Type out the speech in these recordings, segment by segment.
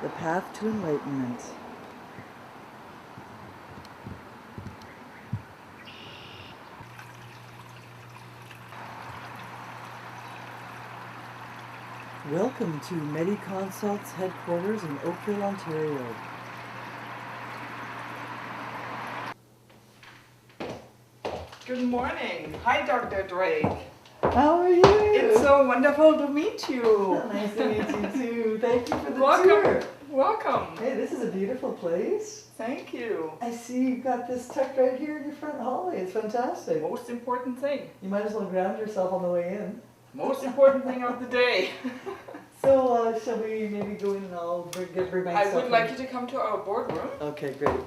The path to enlightenment. Welcome to MediConsult's headquarters in Oakville, Ontario. Good morning. Hi, Dr. Drake. How are you? It's so wonderful to meet you. Nice to meet you too. Thank you for the tour. Welcome. Hey, this is a beautiful place. Thank you. I see you've got this tucked right here in your front hallway. It's fantastic. Most important thing. You might as well ground yourself on the way in. Most important thing of the day. So, shall we maybe go in and I'll bring my I stuff would in? like you to come to our boardroom. Okay, great.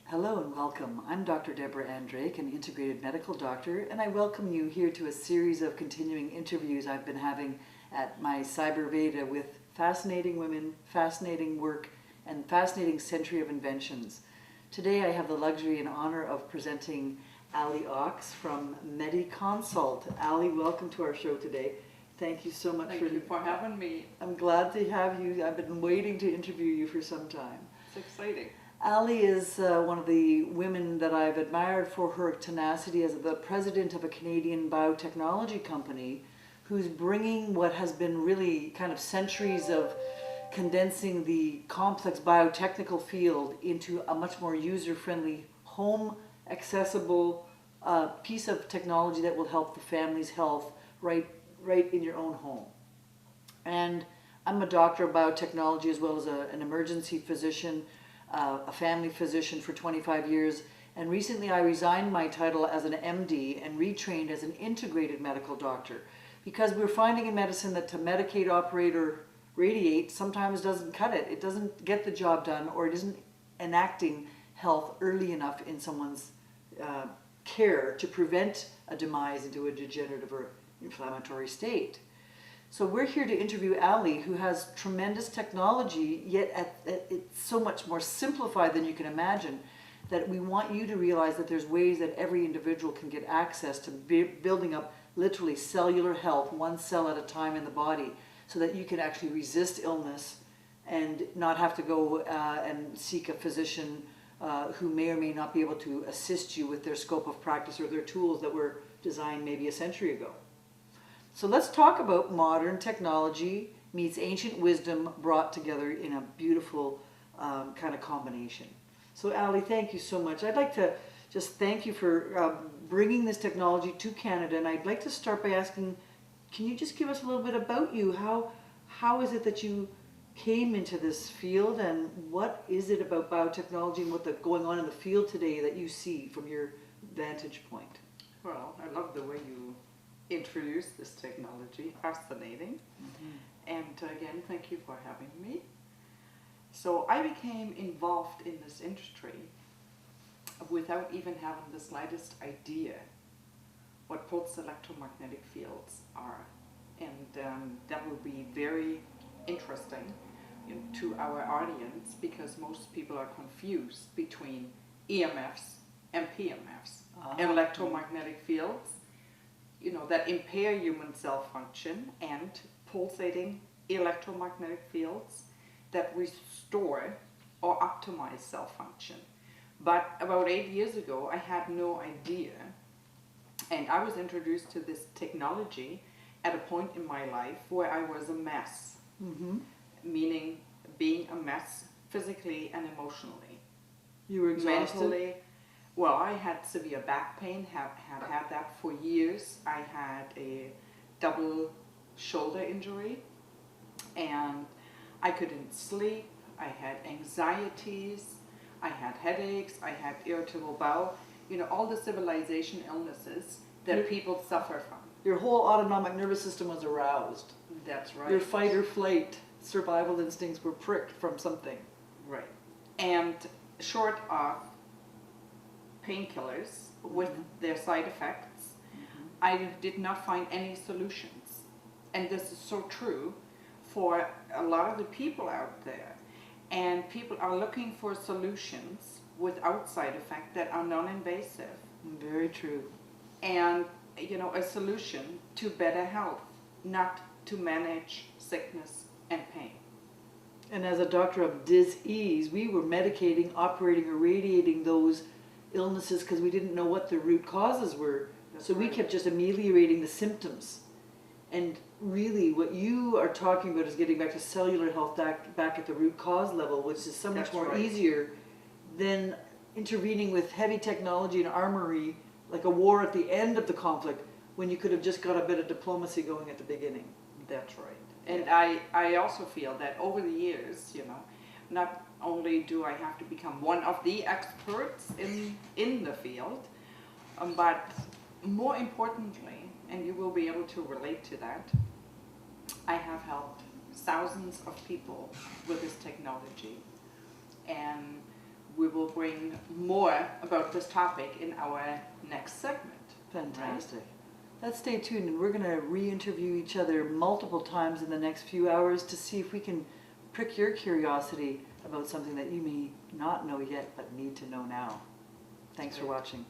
Hello and welcome. I'm Dr. Deborah Drake, an integrated medical doctor, and I welcome you here to a series of continuing interviews I've been having at my Cyber Veda with fascinating women, fascinating work, and fascinating century of inventions. Today I have the luxury and honor of presenting Allie Ochs from MediConsult. Allie, welcome to our show today. Thank you so much Thank you for having me. I'm glad to have you. I've been waiting to interview you for some time. It's exciting. Allie is one of the women that I've admired for her tenacity as the president of a Canadian biotechnology company who's bringing what has been really kind of centuries of condensing the complex biotechnical field into a much more user-friendly, home-accessible piece of technology that will help the family's health right in your own home. And I'm a doctor of biotechnology as well as an emergency physician, a family physician for 25 years, and recently I resigned my title as an MD and retrained as an integrated medical doctor because we're finding in medicine that to medicate, operate, or radiate sometimes doesn't cut it. It doesn't get the job done, or it isn't enacting health early enough in someone's care to prevent a demise into a degenerative or inflammatory state. So we're here to interview Allie, who has tremendous technology, yet it's so much more simplified than you can imagine, that we want you to realize that there's ways that every individual can get access to building up literally cellular health, one cell at a time in the body, so that you can actually resist illness and not have to go and seek a physician who may or may not be able to assist you with their scope of practice or their tools that were designed maybe a century ago. So let's talk about modern technology meets ancient wisdom brought together in a beautiful kind of combination. So Allie, thank you so much. I'd like to just thank you for bringing this technology to Canada, and I'd like to start by asking, can you just give us a little bit about you? How is it that you came into this field, and what is it about biotechnology and what's going on in the field today that you see from your vantage point? Well, I love the way you introduced this technology. Fascinating. Mm-hmm. And again, thank you for having me. So I became involved in this industry without even having the slightest idea what pulse electromagnetic fields are. And that will be very interesting to our audience because most people are confused between EMFs and PMFs, electromagnetic fields, that impair human cell function, and pulsating electromagnetic fields that restore or optimize cell function. But about 8 years ago, I had no idea, and I was introduced to this technology at a point in my life where I was a mess, meaning being a mess physically and emotionally. You were exhausted? Mentally. Well, I had severe back pain, had that for years. I had a double shoulder injury, and I couldn't sleep. I had anxieties, I had headaches, I had irritable bowel, all the civilization illnesses that people suffer from. Your whole autonomic nervous system was aroused. That's right. Your fight or flight survival instincts were pricked from something. Right. And short of painkillers with their side effects, I did not find any solutions. And this is so true for a lot of the people out there. And people are looking for solutions without side effects that are non-invasive. Very true. And, a solution to better health, not to manage sickness and pain. And as a doctor of dis-ease, we were medicating, operating, or radiating those illnesses because we didn't know what the root causes were. That's so we right. kept just ameliorating the symptoms. And really what you are talking about is getting back to cellular health, back at the root cause level, which is so much That's more right. easier than intervening with heavy technology and armory, like a war at the end of the conflict, when you could have just got a bit of diplomacy going at the beginning. That's right. And I also feel that over the years, you know, not only do I have to become one of the experts in the field, but more importantly, and you will be able to relate to that, I have helped thousands of people with this technology. And we will bring more about this topic in our next segment. Fantastic. Right? Let's stay tuned, and we're going to re-interview each other multiple times in the next few hours to see if we can prick your curiosity about something that you may not know yet but need to know now. Thanks for watching.